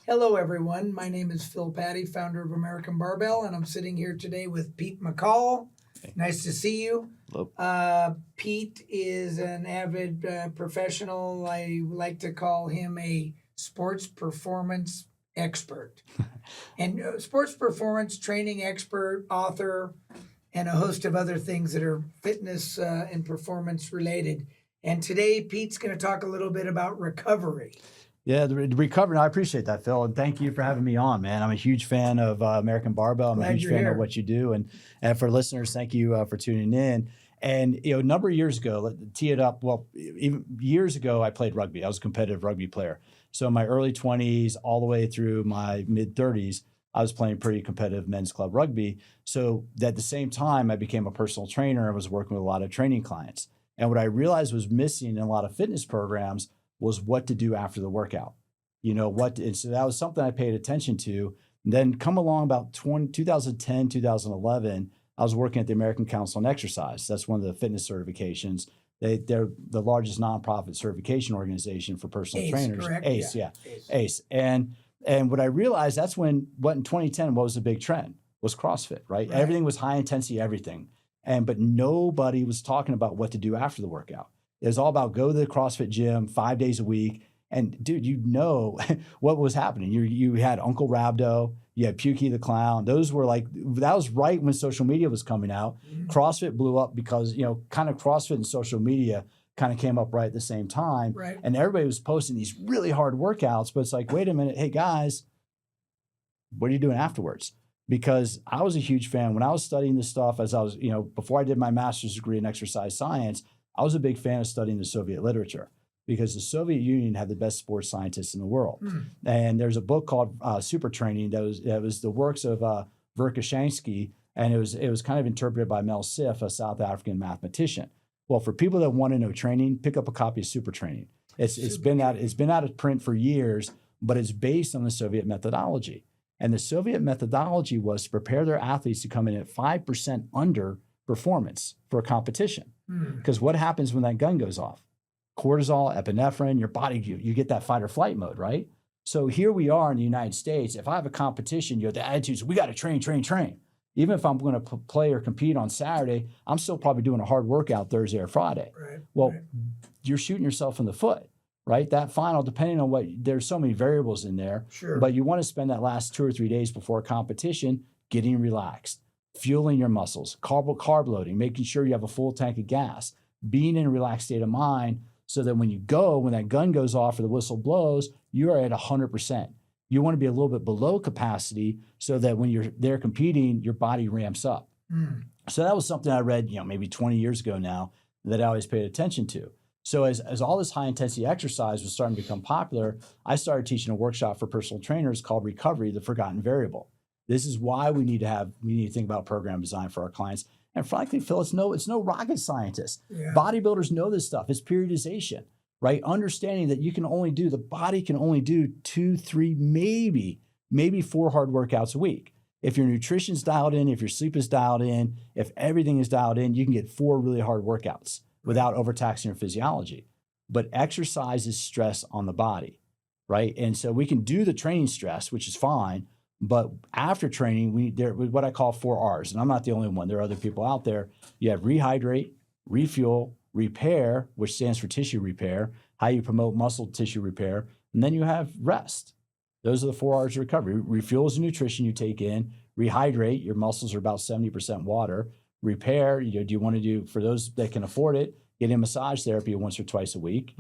Hello, everyone. My name is Phil Patty, founder of American Barbell, and I'm sitting here today with Pete McCall. Nice to see you. Hello. Pete is an avid professional. I like to call him a sports performance expert. And sports performance training expert, author, and a host of other things that are fitness and performance related. And today, Pete's going to talk a little bit about recovery. Yeah, the recovery. I appreciate that, Phil, and thank you for having me on, man. I'm a huge fan of American Barbell. I'm a huge fan of what you do, and for listeners, thank you for tuning in. And a number of years ago, let's tee it up. Well, even years ago, I played rugby. I was a competitive rugby player. So in my early 20s, all the way through my mid 30s, I was playing pretty competitive men's club rugby. So at the same time, I became a personal trainer and was working with a lot of training clients. And what I realized was missing in a lot of fitness programs was what to do after the workout. And so that was something I paid attention to. And then come along about 2010, 2011, I was working at the American Council on Exercise. That's one of the fitness certifications. They're the largest nonprofit certification organization for personal trainers. Correct? ACE, yeah. ACE. And what I realized, that's when, in 2010, what was the big trend? Was CrossFit, right? Everything was high intensity, everything. But nobody was talking about what to do after the workout. It was all about go to the CrossFit gym 5 days a week. And dude, what was happening. You had Uncle Rabdo, you had Pukey the Clown. Those were that was right when social media was coming out. Mm-hmm. CrossFit blew up because, kind of CrossFit and social media kind of came up right at the same time. Right. And everybody was posting these really hard workouts, but it's like, wait a minute, hey guys, what are you doing afterwards? Because I was a huge fan when I was studying this stuff, as I was, before I did my master's degree in exercise science, I was a big fan of studying the Soviet literature because the Soviet Union had the best sports scientists in the world. And there's a book called Supertraining that was the works of Verkhoshansky, and it was kind of interpreted by Mel Sif, a South African mathematician. Well, for people that want to know training, pick up a copy of Supertraining. It's been out of print for years, but it's based on the Soviet methodology. And the Soviet methodology was to prepare their athletes to come in at 5% under performance for a competition. Because what happens when that gun goes off? Cortisol, epinephrine, your body, you get that fight or flight mode, right? So here we are in the United States. If I have a competition, the attitude is we got to train. Even if I'm going to play or compete on Saturday, I'm still probably doing a hard workout Thursday or Friday. You're shooting yourself in the foot, right? That final, depending on there's so many variables in there. Sure. But you want to spend that last 2 or 3 days before a competition getting relaxed, fueling your muscles, carb loading, making sure you have a full tank of gas, being in a relaxed state of mind so that when that gun goes off or the whistle blows, you are at 100%. You want to be a little bit below capacity so that when you're there competing, your body ramps up. So that was something I read, maybe 20 years ago now that I always paid attention to. So as all this high intensity exercise was starting to become popular, I started teaching a workshop for personal trainers called Recovery, the Forgotten Variable. This is why we need to think about program design for our clients. And frankly, Phil, it's no rocket scientist. Yeah. Bodybuilders know this stuff. It's periodization, right? Understanding that the body can only do 2, 3, maybe 4 hard workouts a week. If your nutrition's dialed in, if your sleep is dialed in, if everything is dialed in, you can get 4 really hard workouts without overtaxing your physiology. But exercise is stress on the body, right? And so we can do the training stress, which is fine. But after training, there what I call 4 R's, and I'm not the only one. There are other people out there. You have rehydrate, refuel, repair, which stands for tissue repair, how you promote muscle tissue repair, and then you have rest. Those are the 4 R's of recovery. Refuel is the nutrition you take in. Rehydrate, your muscles are about 70% water. Repair, do you want to do, for those that can afford it, getting massage therapy once or twice a week,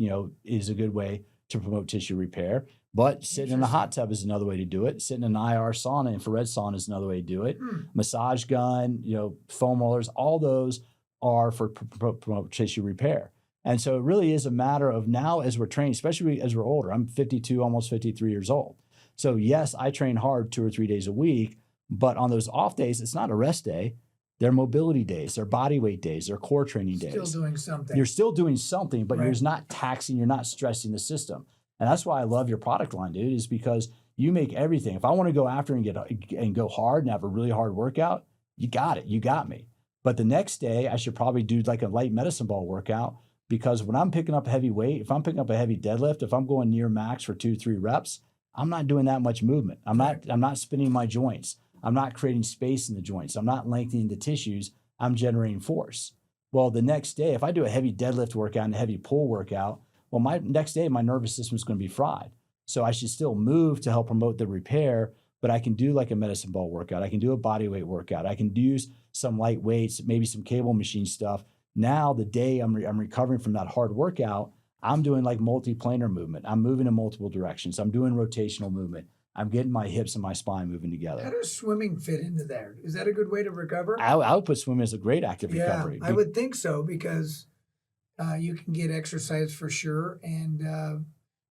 is a good way to promote tissue repair. But sitting in a hot tub is another way to do it. Sitting in an IR sauna, infrared sauna is another way to do it. Massage gun, foam rollers, all those are for promote tissue repair. And so it really is a matter of now as we're training, especially as we're older. I'm 52, almost 53 years old. So yes, I train hard 2 or 3 days a week, but on those off days, it's not a rest day. They're mobility days, they're body weight days, they're core training days. Still doing something. You're still doing something, but you're not taxing, you're not stressing the system. And that's why I love your product line, dude, is because you make everything. If I want to go after and go hard and have a really hard workout, you got it. You got me. But the next day, I should probably do like a light medicine ball workout, because when I'm picking up heavy weight, if I'm picking up a heavy deadlift, if I'm going near max for 2, 3 reps, I'm not doing that much movement. I'm not spinning my joints. I'm not creating space in the joints. I'm not lengthening the tissues. I'm generating force. Well, the next day, if I do a heavy deadlift workout and a heavy pull workout, well, my next day, my nervous system is going to be fried. So I should still move to help promote the repair, but I can do like a medicine ball workout. I can do a body weight workout. I can use some light weights, maybe some cable machine stuff. Now, the day I'm recovering from that hard workout, I'm doing like multi-planar movement. I'm moving in multiple directions. I'm doing rotational movement. I'm getting my hips and my spine moving together. How does swimming fit into there? Is that a good way to recover? I would put swimming as a great active recovery. I would think so, because you can get exercise for sure, and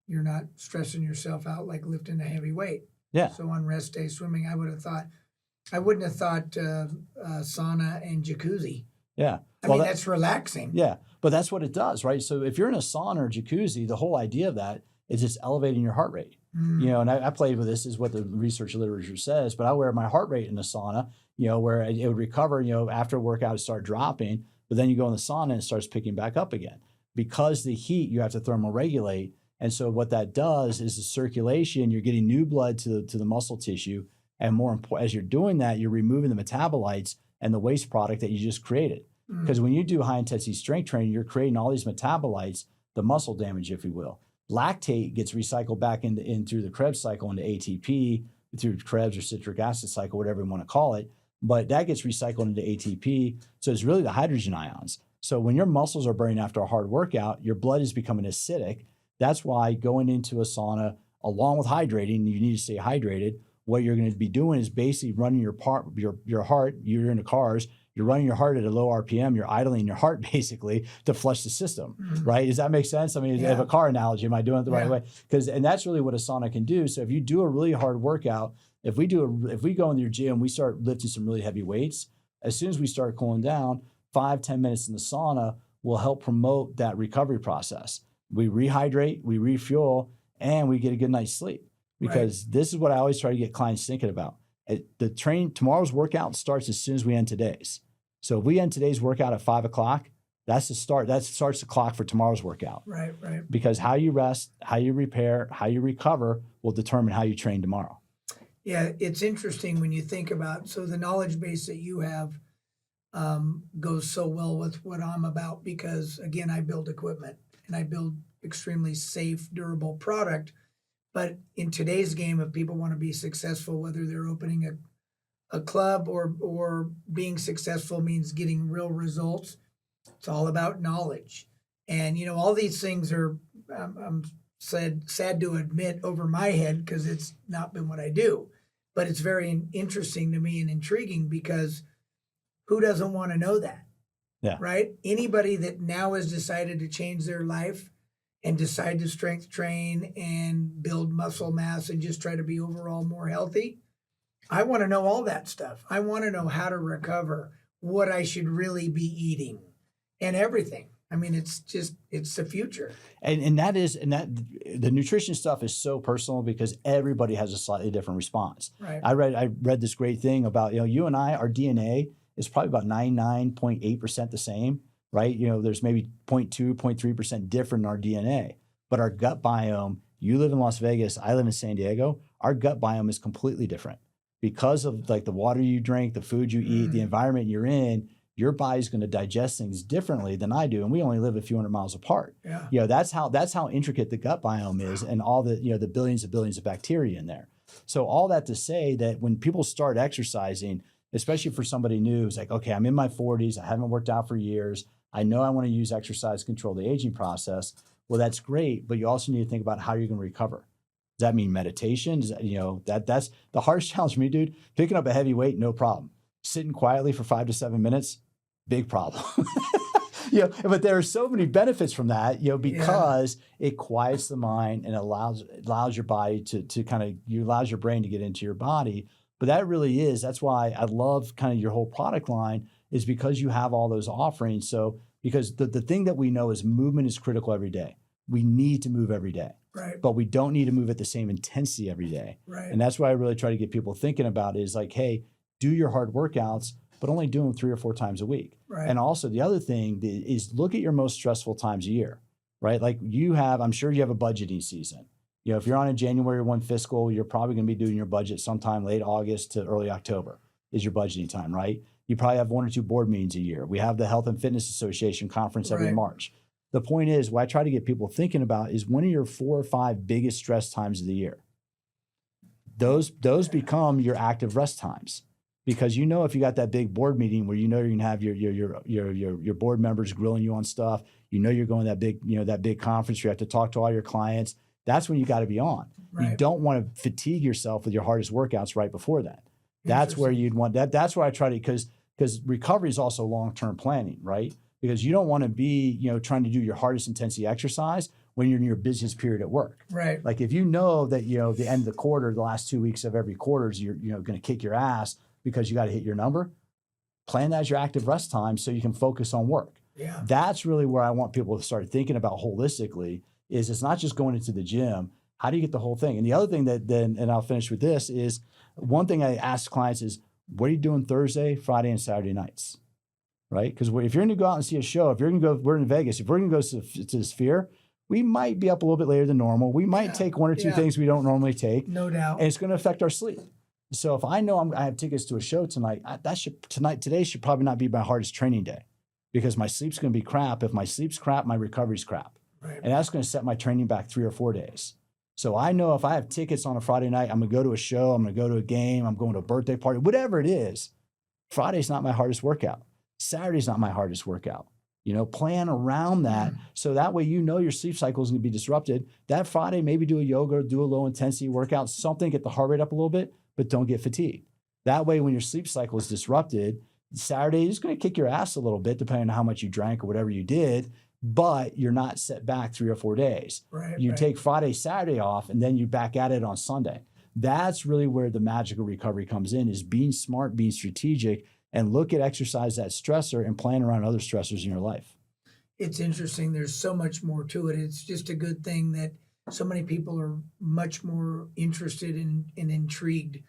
you're not stressing yourself out like lifting a heavy weight. Yeah. So on rest day swimming, I wouldn't have thought sauna and jacuzzi. Yeah. I mean, that's relaxing. Yeah, but that's what it does, right? So if you're in a sauna or jacuzzi, the whole idea of that is just elevating your heart rate. You know, and I played with this, is what the research literature says, but I wear my heart rate in the sauna, you know, where it would recover, you know, after a workout, it start dropping, but then you go in the sauna and it starts picking back up again. Because the heat, you have to thermoregulate. And so what that does is the circulation, you're getting new blood to the muscle tissue. And more important, as you're doing that, you're removing the metabolites and the waste product that you just created. Because when you do high intensity strength training, you're creating all these metabolites, the muscle damage, if you will. Lactate gets recycled back in through the Krebs cycle into ATP, through Krebs or citric acid cycle, whatever you want to call it. But that gets recycled into ATP. So it's really the hydrogen ions. So when your muscles are burning after a hard workout, your blood is becoming acidic. That's why going into a sauna, along with hydrating, you need to stay hydrated. What you're going to be doing is basically running your heart. You're in the cars. You're running your heart at a low RPM. You're idling your heart basically to flush the system, right? Does that make sense? I mean, I have a car analogy. Am I doing it the right way? And that's really what a sauna can do. So if you do a really hard workout, if we go into your gym, we start lifting some really heavy weights. As soon as we start cooling down, 5-10 minutes in the sauna will help promote that recovery process. We rehydrate, we refuel, and we get a good night's sleep. Because this is what I always try to get clients thinking about. Tomorrow's workout starts as soon as we end today's. So if we end today's workout at 5 o'clock, that's the start. That starts the clock for tomorrow's workout. Right. Because how you rest, how you repair, how you recover will determine how you train tomorrow. Yeah, it's interesting when you think about, so the knowledge base that you have goes so well with what I'm about, because again, I build equipment and I build extremely safe, durable product. But in today's game, if people want to be successful, whether they're opening a club or being successful means getting real results, it's all about knowledge. And, you know, all these things are, I'm sad to admit, over my head, because it's not been what I do. But it's very interesting to me and intriguing, because who doesn't want to know that? Yeah. Right? Anybody that now has decided to change their life and decide to strength train and build muscle mass and just try to be overall more healthy, I want to know all that stuff. I want to know how to recover, what I should really be eating, and everything. I mean, it's the future. And the nutrition stuff is so personal, because everybody has a slightly different response. Right. I read this great thing about, you know, you and I, our DNA is probably about 99.8% the same. Right? You know, there's maybe 0.2, 0.3% different in our DNA, but our gut biome, you live in Las Vegas, I live in San Diego, our gut biome is completely different because of like the water you drink, the food you eat, the environment you're in. Your body's going to digest things differently than I do. And we only live a few hundred miles apart. Yeah. You know, that's how intricate the gut biome is, and all the, you know, the billions of bacteria in there. So all that to say that when people start exercising, especially for somebody new who's like, okay, I'm in my 40s, I haven't worked out for years, I know I want to use exercise to control the aging process. Well, that's great, but you also need to think about how you're going to recover. Does that mean meditation? Does that, you know, that's the hardest challenge for me, dude. Picking up a heavy weight, no problem. Sitting quietly for 5 to 7 minutes, big problem. You know, but there are so many benefits from that, you know, because it quiets the mind and allows your body to kind of, allows your brain to get into your body. But that really is, that's why I love kind of your whole product line, is because you have all those offerings. So because the thing that we know is movement is critical every day. We need to move every day. Right. But we don't need to move at the same intensity every day. Right. And that's why I really try to get people thinking about is like, hey, do your hard workouts, but only do them 3 or 4 times a week. Right. And also the other thing is look at your most stressful times a year, right? Like I'm sure you have a budgeting season. If you're on a January 1 fiscal, you're probably going to be doing your budget sometime late August to early October is your budgeting time, right? You probably have 1 or 2 board meetings a year. We have the Health and Fitness Association conference every Right. March. The point is, what I try to get people thinking about is when are your 4 or 5 biggest stress times of the year? Those become your active rest times, because if you got that big board meeting where you're going to have your board members grilling you on stuff, you're going to that big conference, you have to talk to all your clients. That's when you got to be on. Right. You don't want to fatigue yourself with your hardest workouts right before that. That's where you'd want that. That's where I try to, because recovery is also long-term planning, right? Because you don't want to be, trying to do your hardest intensity exercise when you're in your busiest period at work. Right. Like if you know that, the end of the quarter, the last 2 weeks of every quarter is you're going to kick your ass because you got to hit your number, plan that as your active rest time so you can focus on work. Yeah. That's really where I want people to start thinking about holistically, is it's not just going into the gym. How do you get the whole thing? And the other thing and I'll finish with this, is one thing I ask clients is, what are you doing Thursday, Friday, and Saturday nights? Right? Because if you're going to go out and see a show, we're in Vegas, if we're going to go to the Sphere, we might be up a little bit later than normal. We might take 1 or 2 things we don't normally take. No doubt. And it's going to affect our sleep. So if I know I have tickets to a show tonight, today should probably not be my hardest training day, because my sleep's going to be crap. If my sleep's crap, my recovery's crap. Right. And that's going to set my training back 3 or 4 days. So I know if I have tickets on a Friday night, I'm going to go to a show, I'm going to go to a game, I'm going to a birthday party, whatever it is, Friday's not my hardest workout. Saturday's not my hardest workout. Plan around that. So that way, your sleep cycle is going to be disrupted. That Friday, maybe do a yoga, do a low intensity workout, something, get the heart rate up a little bit, but don't get fatigued. That way, when your sleep cycle is disrupted, Saturday is going to kick your ass a little bit, depending on how much you drank or whatever you did, but you're not set back 3 or 4 days. Right. You take Friday, Saturday off, and then you're back at it on Sunday. That's really where the magical recovery comes in, is being smart, being strategic, and look at exercise, that stressor, and plan around other stressors in your life. It's interesting. There's so much more to it. It's just a good thing that so many people are much more interested in and intrigued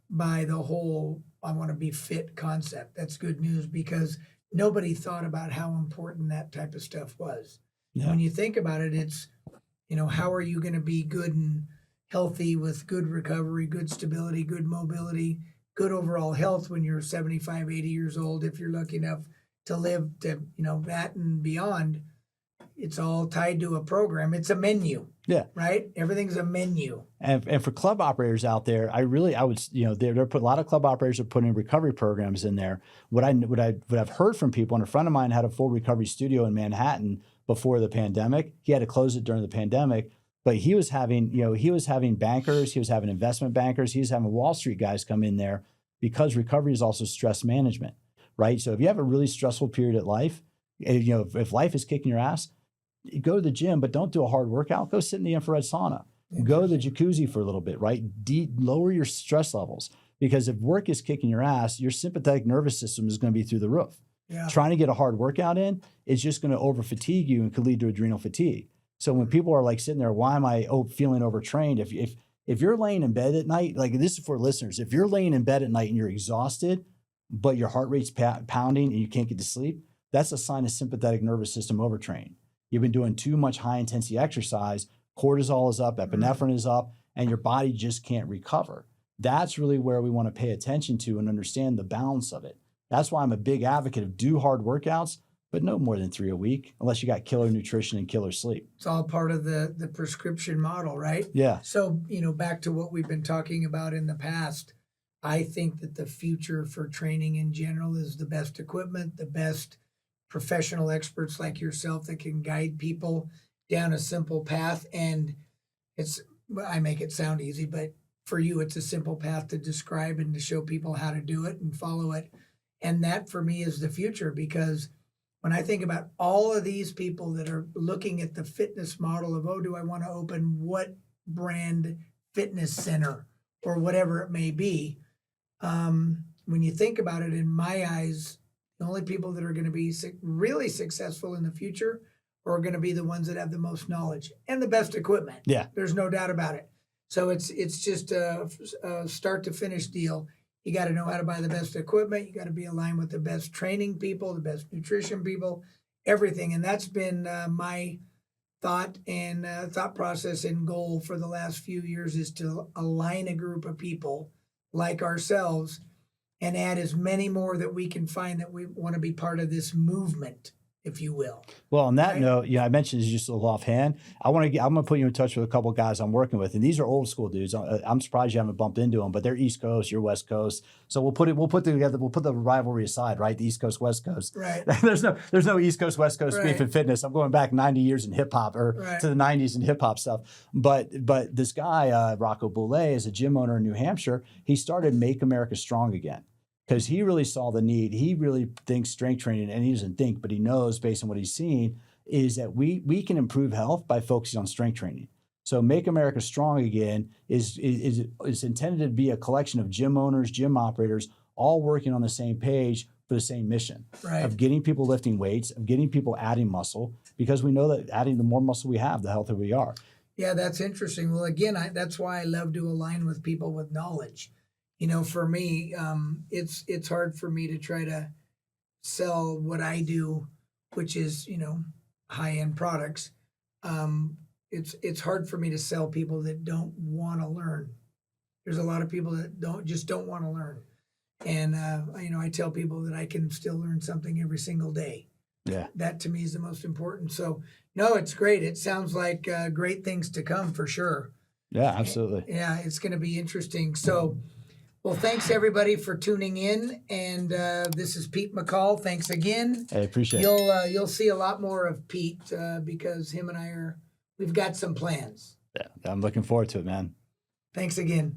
by the whole I want to be fit concept. That's good news, because nobody thought about how important that type of stuff was. Yeah. When you think about it, it's, how are you going to be good and healthy with good recovery, good stability, good mobility, good overall health when you're 75, 80 years old, if you're lucky enough to live to, that and beyond. It's all tied to a program. It's a menu. Yeah. Right? Everything's a menu. And for club operators out there, I would, there put a lot of club operators are putting recovery programs in there. What I've heard from people, and a friend of mine had a full recovery studio in Manhattan before the pandemic. He had to close it during the pandemic, but he was having bankers, he was having investment bankers, he was having Wall Street guys come in there, because recovery is also stress management, right? So if you have a really stressful period of life, if life is kicking your ass, go to the gym, but don't do a hard workout. Go sit in the infrared sauna. Go to the jacuzzi for a little bit, right? Lower your stress levels, because if work is kicking your ass, your sympathetic nervous system is going to be through the roof. Yeah. Trying to get a hard workout in is just going to over fatigue you and could lead to adrenal fatigue. So when people are like sitting there, why am I feeling overtrained? If you're laying in bed at night, like this is for listeners, if you're laying in bed at night and you're exhausted, but your heart rate's pounding and you can't get to sleep, that's a sign of sympathetic nervous system overtrain. You've been doing too much high intensity exercise, cortisol is up, epinephrine is up, and your body just can't recover. That's really where we want to pay attention to and understand the balance of it. That's why I'm a big advocate of do hard workouts, but no more than 3 a week, unless you got killer nutrition and killer sleep. It's all part of the prescription model, right? Yeah. So, back to what we've been talking about in the past, I think that the future for training in general is the best equipment, the best professional experts like yourself that can guide people down a simple path. And I make it sound easy, but for you, it's a simple path to describe and to show people how to do it and follow it. And that for me is the future, because when I think about all of these people that are looking at the fitness model of, do I want to open what brand fitness center or whatever it may be, when you think about it, in my eyes, the only people that are going to be really successful in the future are going to be the ones that have the most knowledge and the best equipment. Yeah. There's no doubt about it. So it's just a start to finish deal. You got to know how to buy the best equipment. You got to be aligned with the best training people, the best nutrition people, everything. And that's been my thought process and goal for the last few years is to align a group of people like ourselves and add as many more that we can find that we want to be part of this movement, if you will. Well, on that Right. note, I mentioned just a little offhand. I'm going to put you in touch with a couple of guys I'm working with, and these are old school dudes. I'm surprised you haven't bumped into them, but they're East Coast, you're West Coast. So we'll put the rivalry aside, right? The East Coast, West Coast. Right. there's no East Coast, West Coast beef Right. in fitness. I'm going back 90 years in hip hop or Right. to the 90s in hip hop stuff. But this guy, Rocco Boulay, is a gym owner in New Hampshire. He started Make America Strong Again, because he really saw the need. He really thinks strength training, and he doesn't think, but he knows based on what he's seen, is that we can improve health by focusing on strength training. So Make America Strong Again is intended to be a collection of gym owners, gym operators, all working on the same page for the same mission Right. of getting people lifting weights, of getting people adding muscle, because we know that adding the more muscle we have, the healthier we are. Yeah, that's interesting. Well, again, that's why I love to align with people with knowledge. For me, it's hard for me to try to sell what I do, which is high end products. It's hard for me to sell people that don't want to learn. There's a lot of people that don't want to learn, and I tell people that I can still learn something every single day. Yeah. That to me is the most important. So no, it's great. It sounds like great things to come for sure. Yeah, absolutely. Yeah, it's going to be interesting. So. Well, thanks everybody for tuning in, and this is Pete McCall. Thanks again. I appreciate it. You'll see a lot more of Pete because him and we've got some plans. Yeah, I'm looking forward to it, man. Thanks again.